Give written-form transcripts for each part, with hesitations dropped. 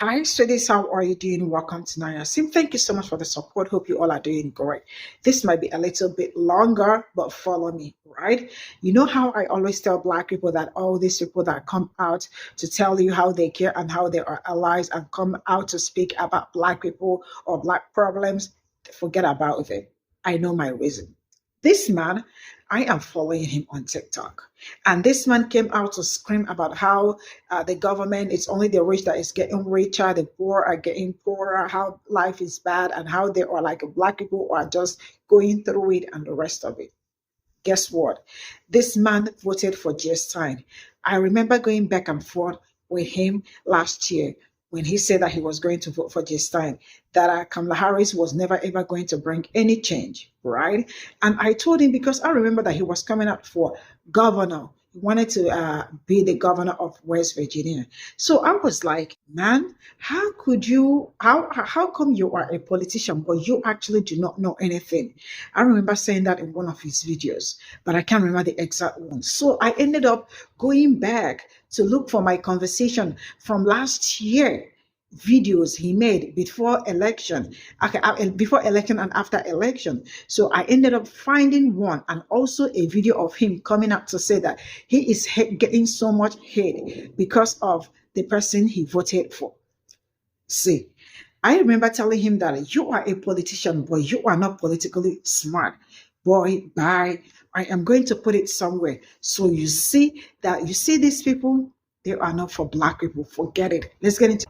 Hi, students. How are you doing? Welcome to Naya Sim. Thank you so much for the support. Hope you all are doing great. This might be a little bit longer, but follow me, right? You know how I always tell Black people that all these people that come out to tell you how they care and how they are allies and come out to speak about Black people or Black problems, forget about it. I know my reason. This man, I am following him on TikTok. And this man came out to scream about how the government, it's only the rich that is getting richer, the poor are getting poorer, how life is bad, and how they are like Black people who are just going through it and the rest of it. Guess what? This man voted for Stein. I remember going back and forth with him last year when he said that he was going to vote for Stein, that Kamala Harris was never ever going to bring any change, right? And I told him because I remember that he was coming up for governor. He wanted to be the governor of West Virginia. So I was like, man, how could you, how come you are a politician, but you actually do not know anything? I remember saying that in one of his videos, but I can't remember the exact one. So I ended up going back to look for my conversation from last year videos he made before election, okay, before election and after election. So I ended up finding one and also a video of him coming out to say that he is getting so much hate because of the person he voted for. See, I remember telling him that you are a politician, but you are not politically smart. Boy, bye. I am going to put it somewhere. So you see that you see these people, they are not for Black people. Forget it. Let's get into.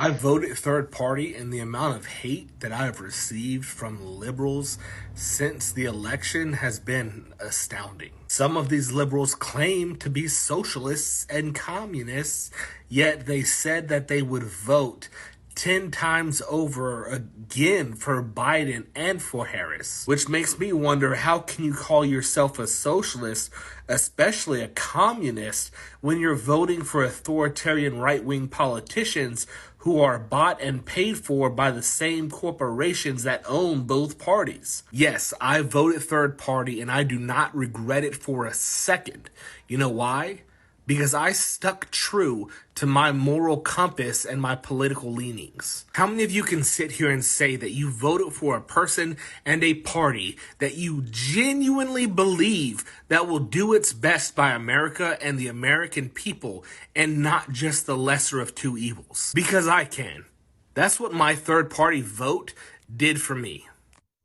I voted third party, and the amount of hate that I have received from liberals since the election has been astounding. Some of these liberals claim to be socialists and communists, yet they said that they would vote 10 times over again for Biden and for Harris, which makes me wonder, how can you call yourself a socialist, especially a communist, when you're voting for authoritarian right-wing politicians who are bought and paid for by the same corporations that own both parties? Yes, I voted third party, and I do not regret it for a second. You know why? Because I stuck true to my moral compass and my political leanings. How many of you can sit here and say that you voted for a person and a party that you genuinely believe that will do its best by America and the American people, and not just the lesser of two evils? Because I can. That's what my third party vote did for me.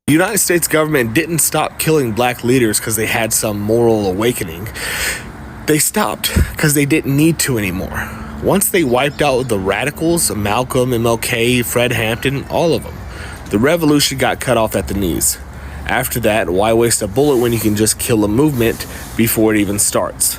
The United States government didn't stop killing black leaders because they had some moral awakening. They stopped because they didn't need to anymore. Once they wiped out the radicals, Malcolm, MLK, Fred Hampton, all of them, the revolution got cut off at the knees. After that, why waste a bullet when you can just kill a movement before it even starts?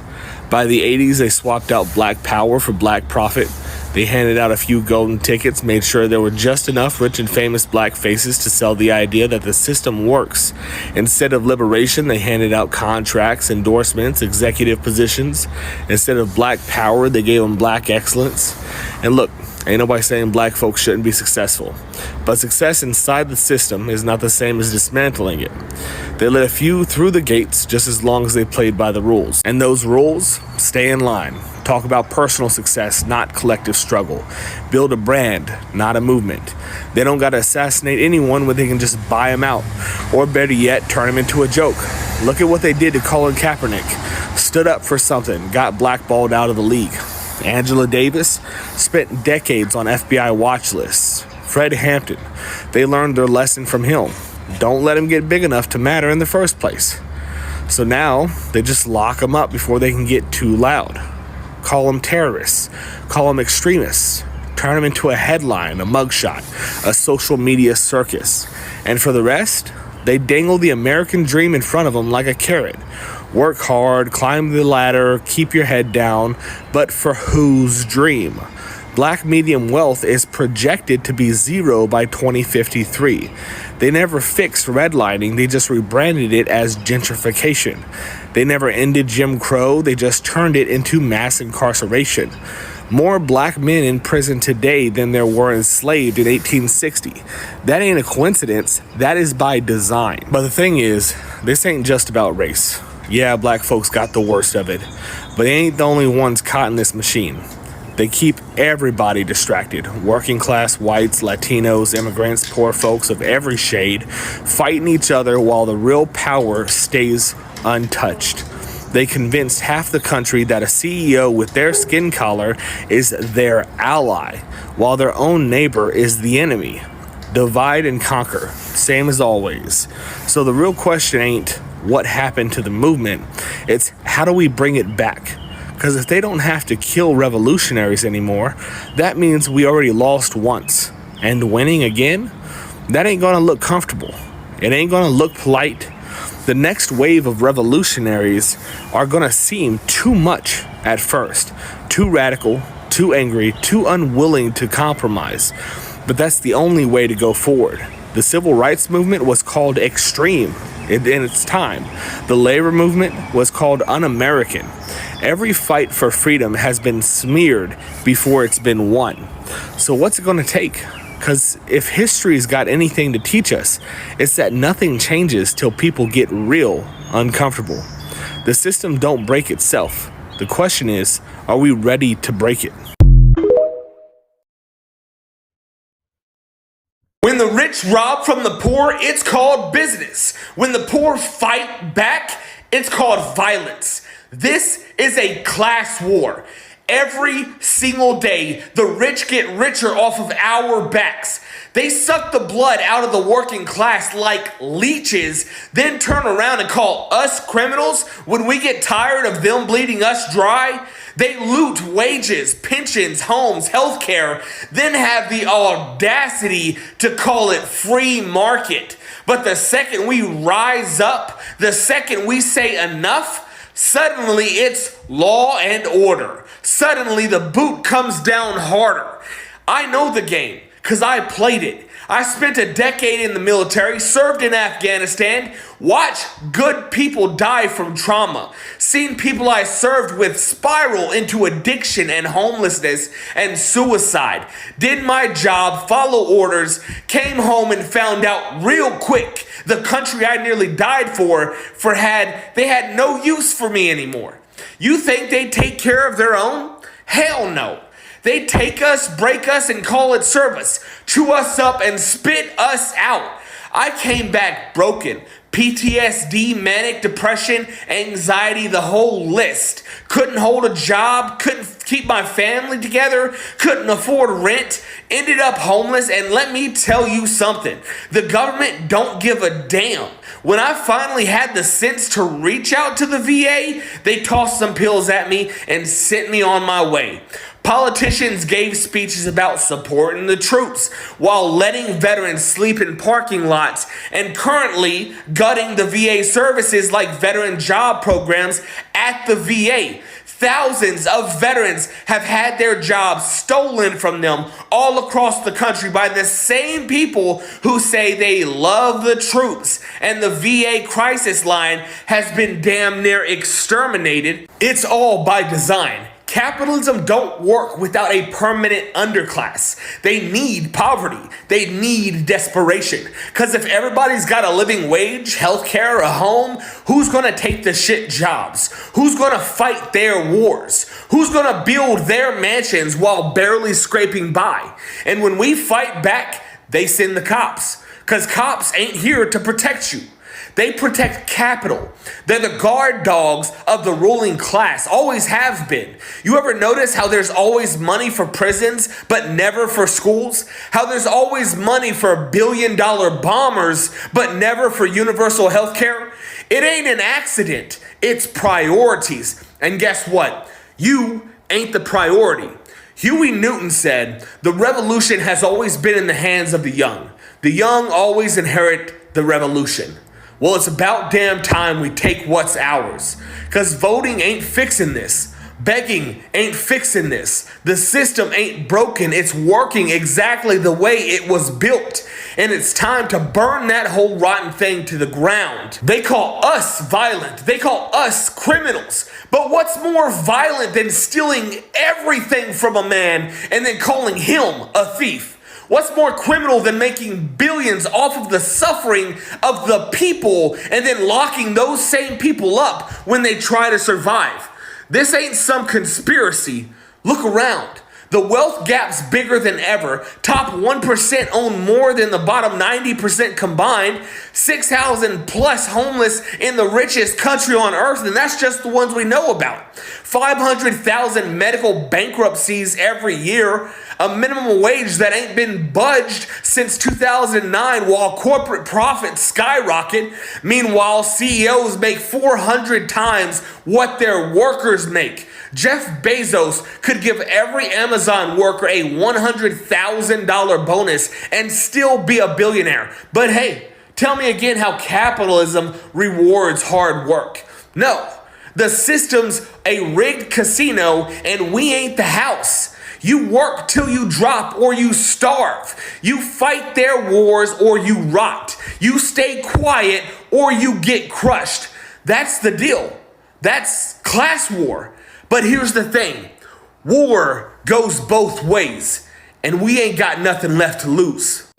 By the 80s, they swapped out black power for black profit. They handed out a few golden tickets, made sure there were just enough rich and famous black faces to sell the idea that the system works. Instead of liberation, they handed out contracts, endorsements, executive positions. Instead of black power, they gave them black excellence. And look, ain't nobody saying black folks shouldn't be successful. But success inside the system is not the same as dismantling it. They let a few through the gates just as long as they played by the rules. And those rules, stay in line. Talk about personal success, not collective struggle. Build a brand, not a movement. They don't gotta assassinate anyone when they can just buy them out. Or better yet, turn them into a joke. Look at what they did to Colin Kaepernick. Stood up for something, got blackballed out of the league. Angela Davis spent decades on FBI watch lists. Fred Hampton, they learned their lesson from him. Don't let him get big enough to matter in the first place. So now, they just lock them up before they can get too loud. Call them terrorists, call them extremists, turn them into a headline, a mugshot, a social media circus. And for the rest, they dangle the American dream in front of them like a carrot. Work hard, climb the ladder, keep your head down, but for whose dream? Black median wealth is projected to be zero by 2053. They never fixed redlining, they just rebranded it as gentrification. They never ended Jim Crow, they just turned it into mass incarceration. More black men in prison today than there were enslaved in 1860. That ain't a coincidence, that is by design. But the thing is, this ain't just about race. Yeah, black folks got the worst of it, but they ain't the only ones caught in this machine. They keep everybody distracted. Working class whites, Latinos, immigrants, poor folks of every shade, fighting each other while the real power stays untouched. They convinced half the country that a CEO with their skin color is their ally, while their own neighbor is the enemy. Divide and conquer, same as always. So the real question ain't what happened to the movement, it's how do we bring it back? Because if they don't have to kill revolutionaries anymore, that means we already lost once. And winning again? That ain't gonna look comfortable. It ain't gonna look polite. The next wave of revolutionaries are gonna seem too much at first. Too radical, too angry, too unwilling to compromise. But that's the only way to go forward. The civil rights movement was called extreme in its time. The labor movement was called un-American. Every fight for freedom has been smeared before it's been won. So what's it going to take? Because if history's got anything to teach us, it's that nothing changes till people get real uncomfortable. The system don't break itself. The question is, are we ready to break it? When the rich rob from the poor, it's called business. When the poor fight back, it's called violence. This is a class war. Every single day, the rich get richer off of our backs. They suck the blood out of the working class like leeches, then turn around and call us criminals when we get tired of them bleeding us dry. They loot wages, pensions, homes, healthcare, then have the audacity to call it free market. But the second we rise up, the second we say enough, suddenly it's law and order. Suddenly the boot comes down harder. I know the game because I played it. I spent a decade in the military, served in Afghanistan, watched good people die from trauma, seen people I served with spiral into addiction and homelessness and suicide, did my job, follow orders, came home and found out real quick the country I nearly died for they had no use for me anymore. You think they take care of their own? Hell no. They take us, break us, and call it service, chew us up, and spit us out. I came back broken. PTSD, manic depression, anxiety, the whole list. Couldn't hold a job, couldn't keep my family together, couldn't afford rent, ended up homeless, and let me tell you something. The government don't give a damn. When I finally had the sense to reach out to the VA, they tossed some pills at me and sent me on my way. Politicians gave speeches about supporting the troops while letting veterans sleep in parking lots and currently gutting the VA services like veteran job programs at the VA. Thousands of veterans have had their jobs stolen from them all across the country by the same people who say they love the troops, and the VA crisis line has been damn near exterminated. It's all by design. Capitalism don't work without a permanent underclass. They need poverty. They need desperation. Because if everybody's got a living wage, healthcare, a home, who's going to take the shit jobs? Who's going to fight their wars? Who's going to build their mansions while barely scraping by? And when we fight back, they send the cops. Because cops ain't here to protect you. They protect capital. They're the guard dogs of the ruling class, always have been. You ever notice how there's always money for prisons, but never for schools? How there's always money for billion-dollar bombers, but never for universal health care? It ain't an accident. It's priorities. And guess what? You ain't the priority. Huey Newton said, "The revolution has always been in the hands of the young. The young always inherit the revolution." Well, it's about damn time we take what's ours. Because voting ain't fixing this. Begging ain't fixing this. The system ain't broken. It's working exactly the way it was built. And it's time to burn that whole rotten thing to the ground. They call us violent. They call us criminals. But what's more violent than stealing everything from a man and then calling him a thief? What's more criminal than making billions off of the suffering of the people and then locking those same people up when they try to survive? This ain't some conspiracy. Look around. The wealth gap's bigger than ever. Top 1% own more than the bottom 90% combined. 6,000 plus homeless in the richest country on earth, and that's just the ones we know about. 500,000 medical bankruptcies every year. A minimum wage that ain't been budged since 2009 while corporate profits skyrocket. Meanwhile, CEOs make 400 times what their workers make. Jeff Bezos could give every Amazon worker a $100,000 bonus and still be a billionaire. But hey, tell me again how capitalism rewards hard work. No, the system's a rigged casino and we ain't the house. You work till you drop or you starve. You fight their wars or you rot. You stay quiet or you get crushed. That's the deal. That's class war. But here's the thing. War goes both ways, and we ain't got nothing left to lose.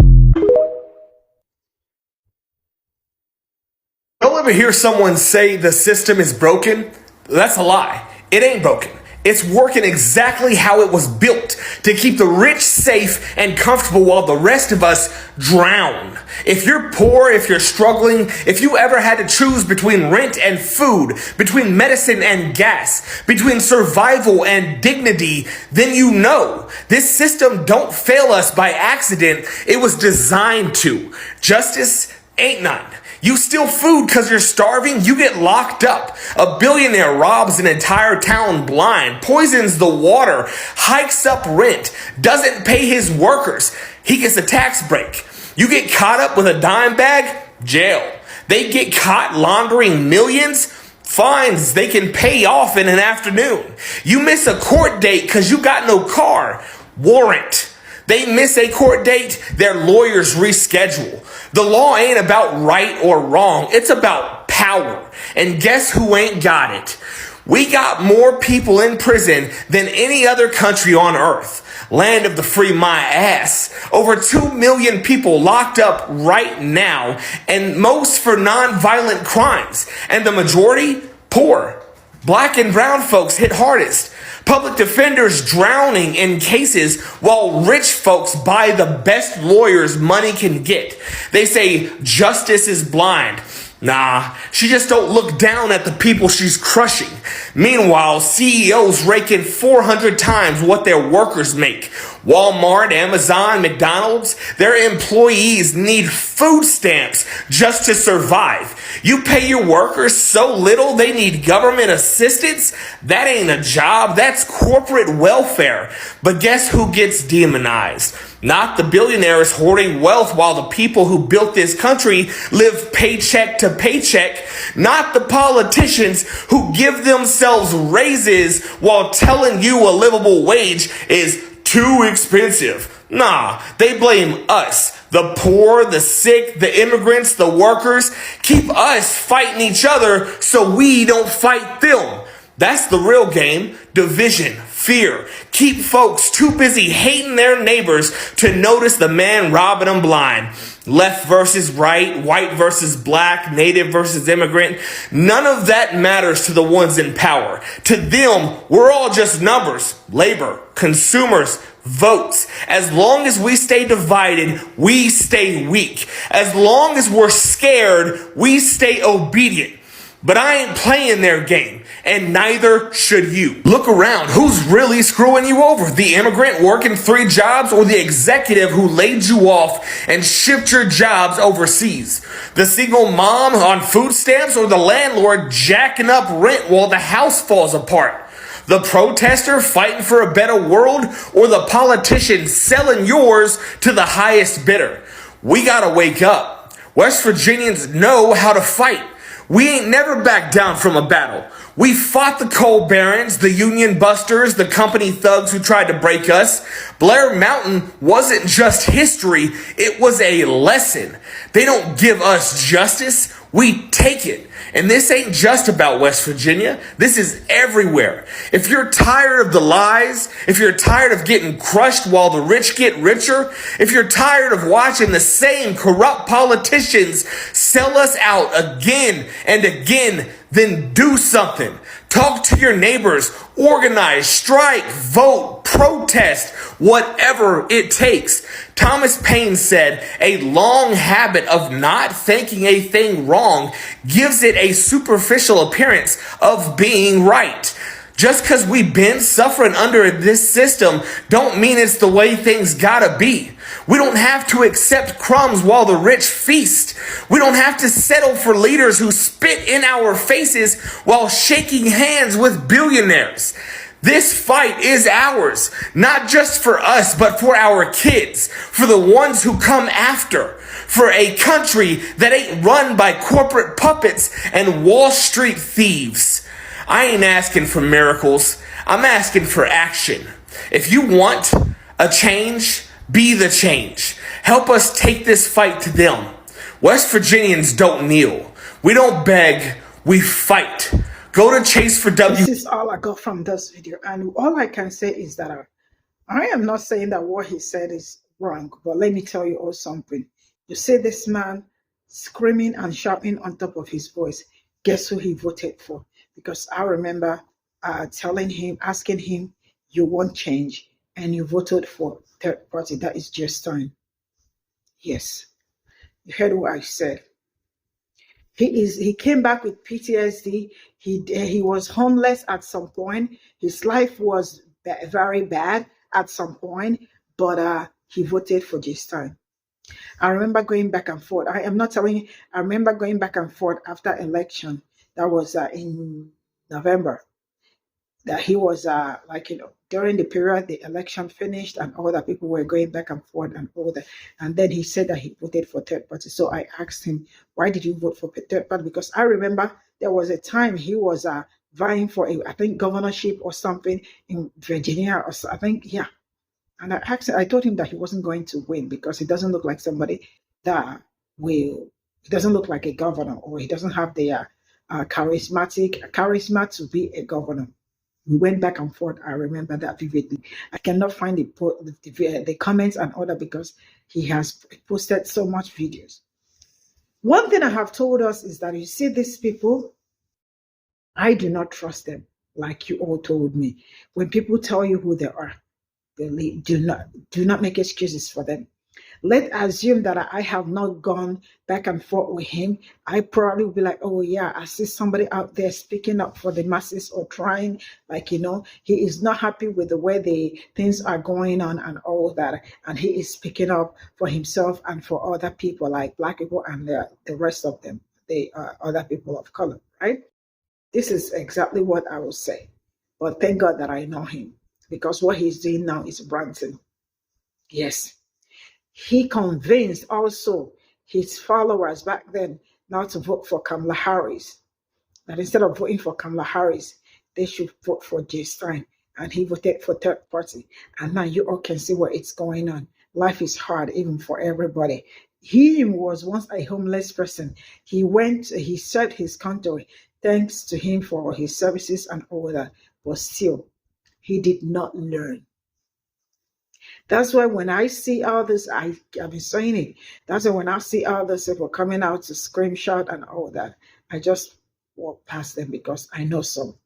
Don't ever hear someone say the system is broken? That's a lie. It ain't broken. It's working exactly how it was built to keep the rich safe and comfortable while the rest of us drown. If you're poor, if you're struggling, if you ever had to choose between rent and food, between medicine and gas, between survival and dignity, then you know this system don't fail us by accident. It was designed to. Justice ain't none. You steal food because you're starving, you get locked up. A billionaire robs an entire town blind, poisons the water, hikes up rent, doesn't pay his workers. He gets a tax break. You get caught up with a dime bag, jail. They get caught laundering millions, fines they can pay off in an afternoon. You miss a court date because you got no car, warrant. They miss a court date, their lawyers reschedule. The law ain't about right or wrong. It's about power. And guess who ain't got it? We got more people in prison than any other country on earth. Land of the free my ass. Over 2 million people locked up right now, and most for non-violent crimes. And the majority, poor. Black and brown folks hit hardest. Public defenders drowning in cases while rich folks buy the best lawyers money can get. They say justice is blind. Nah, she just don't look down at the people she's crushing. Meanwhile, CEOs rake in 400 times what their workers make. Walmart, Amazon, McDonald's, their employees need food stamps just to survive. You pay your workers so little they need government assistance? That ain't a job, that's corporate welfare. But guess who gets demonized? Not the billionaires hoarding wealth while the people who built this country live paycheck to paycheck. Not the politicians who give themselves raises while telling you a livable wage is too expensive. Nah, they blame us. The poor, the sick, the immigrants, the workers. Keep us fighting each other so we don't fight them. That's the real game. Division, fear. Keep folks too busy hating their neighbors to notice the man robbing them blind. Left versus right, white versus black, native versus immigrant. None of that matters to the ones in power. To them, we're all just numbers, labor, consumers, votes. As long as we stay divided, we stay weak. As long as we're scared, we stay obedient. But I ain't playing their game, and neither should you. Look around. Who's really screwing you over? The immigrant working 3 jobs or the executive who laid you off and shipped your jobs overseas? The single mom on food stamps or the landlord jacking up rent while the house falls apart? The protester fighting for a better world or the politician selling yours to the highest bidder? We gotta wake up. West Virginians know how to fight. We ain't never backed down from a battle. We fought the coal barons, the union busters, the company thugs who tried to break us. Blair Mountain wasn't just history, it was a lesson. They don't give us justice, We take it. And this ain't just about West Virginia. This is everywhere. If you're tired of the lies, if you're tired of getting crushed while the rich get richer, if you're tired of watching the same corrupt politicians sell us out again and again, then do something. Talk to your neighbors, organize, strike, vote, protest, whatever it takes. Thomas Paine said, a long habit of not thinking a thing wrong gives it a superficial appearance of being right. Just because we've been suffering under this system don't mean it's the way things gotta be. We don't have to accept crumbs while the rich feast. We don't have to settle for leaders who spit in our faces while shaking hands with billionaires. This fight is ours, not just for us, but for our kids, for the ones who come after, for a country that ain't run by corporate puppets and Wall Street thieves. I ain't asking for miracles. I'm asking for action. If you want a change, be the change. Help us take this fight to them. West Virginians don't kneel. We don't beg. We fight. Go to Chase for W. This is all I got from this video. And all I can say is that I am not saying that what he said is wrong. But let me tell you all something. You see this man screaming and shouting on top of his voice. Guess who he voted for? Because I remember telling him, asking him, you want change, and you voted for third party. That is just time. Yes, you heard what I said. He came back with PTSD. He was homeless at some point. His life was very bad at some point, but he voted for this time. I remember going back and forth. I am not telling you. I remember going back and forth after election. That was in November. That he was during the period the election finished and all that, people were going back and forth and all that. And then he said that he voted for third party. So I asked him, why did you vote for third party? Because I remember there was a time he was vying for I think governorship or something in Virginia, or I think, yeah. And I told him that he wasn't going to win because he doesn't look like somebody that will. He doesn't look like a governor, or he doesn't have the charisma to be a governor. We went back and forth. I remember that vividly. I cannot find the comments and all that because he has posted so much videos. One thing I have told us is that you see these people, I do not trust them like you all told me. When people tell you who they are, do not make excuses for them. Let's assume that I have not gone back and forth with him. I probably will be like, oh yeah, I see somebody out there speaking up for the masses or trying, he is not happy with the way the things are going on and all that. And he is speaking up for himself and for other people like Black people and the rest of them, the other people of color, right? This is exactly what I will say. But thank God that I know him, because what he's doing now is ranting. Yes. He convinced also his followers back then not to vote for Kamala Harris. That instead of voting for Kamala Harris, they should vote for Jay Stein. And he voted for third party. And now you all can see what it's going on. Life is hard even for everybody. He was once a homeless person. He served his country. Thanks to him for his services and all that. But still, he did not learn. That's why when I see all this, I've been saying it. That's why when I see all those people coming out to screenshot and all that, I just walk past them because I know some.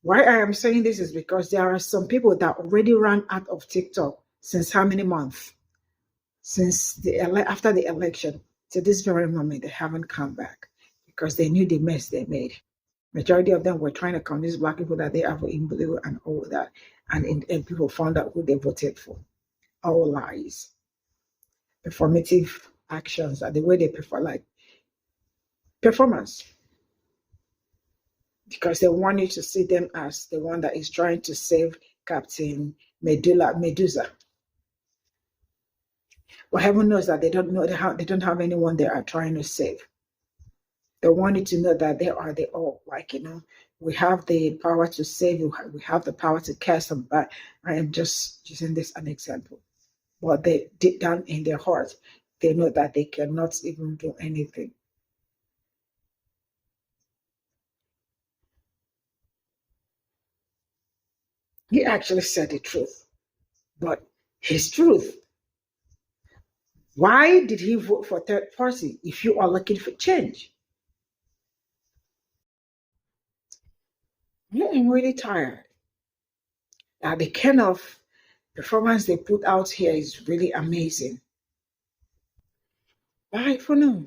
Why I am saying this is because there are some people that already ran out of TikTok since how many months? Since after the election to this very moment, they haven't come back because they knew the mess they made. Majority of them were trying to convince Black people that they are in blue and all that, and people found out who they voted for. All lies, performative actions, that the way they prefer, like performance, because they want you to see them as the one that is trying to save Captain Medusa. Well, heaven knows that they don't have anyone they are trying to save. They want you to know that they are the all, we have the power to save you, we have the power to cast them back. I am just using this as an example. But they deep down in their heart, they know that they cannot even do anything. He actually said the truth, but his truth. Why did he vote for third party if you are looking for change? I am really tired. The kind of performance they put out here is really amazing. Bye for now.